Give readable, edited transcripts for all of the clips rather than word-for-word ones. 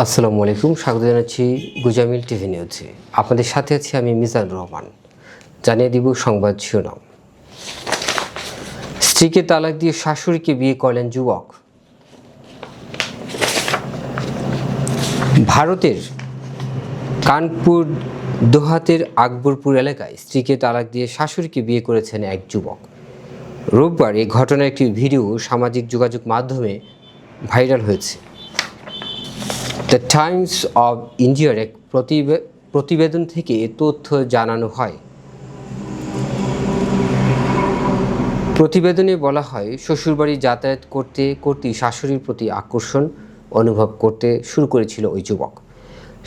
আসসালামু আলাইকুম, স্বাগত জানাচ্ছি গুজামিল টিভি নিউজে। আপনাদের সাথে আছি আমি মিজানুর রহমান। জানিয়ে দিব সংবাদ শিরোনাম। স্ত্রীকে তালাক দিয়ে শাশুড়িকে বিয়ে করলেন যুবক। ভারতের কানপুর দোহাতের আকবরপুর এলাকায় স্ত্রীকে তালাক দিয়ে শাশুড়িকে বিয়ে করেছেন এক যুবক। রোববার এই ঘটনার একটি ভিডিও সামাজিক যোগাযোগ মাধ্যমে ভাইরাল হয়েছে। দ্য টাইমস অব ইন্ডিয়ার এক প্রতিবেদন থেকে এ তথ্য জানানো হয়। প্রতিবেদনে বলা হয়, শ্বশুরবাড়ি যাতায়াত করতে করতেই শাশুড়ির প্রতি আকর্ষণ অনুভব করতে শুরু করেছিল ওই যুবক।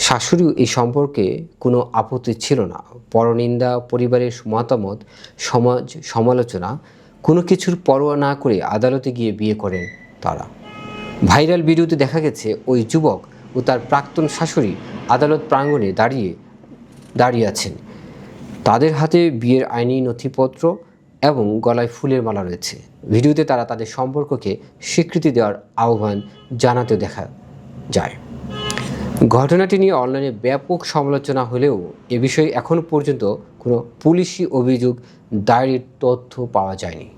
শাশুড়িও এই সম্পর্কে কোনো আপত্তি ছিল না। পরনিন্দা, পরিবারের মতামত, সমাজ সমালোচনা কোনো কিছুর পরোয়া না করে আদালতে গিয়ে বিয়ে করেন তারা। ভাইরাল ভিডিওতে দেখা গেছে ওই যুবক ও তার প্রাক্তন শাশুড়ি আদালত প্রাঙ্গণে দাঁড়িয়ে আছেন। তাদের হাতে বিয়ের আইনি নথিপত্র এবং গলায় ফুলের মালা রয়েছে। ভিডিওতে তারা তাদের সম্পর্ককে স্বীকৃতি দেওয়ার আহ্বান জানাতে দেখা যায়। ঘটনাটি নিয়ে অনলাইনে ব্যাপক সমালোচনা হলেও এ বিষয়ে এখনও পর্যন্ত কোনো পুলিশি অভিযোগ দায়েরের তথ্য পাওয়া যায়নি।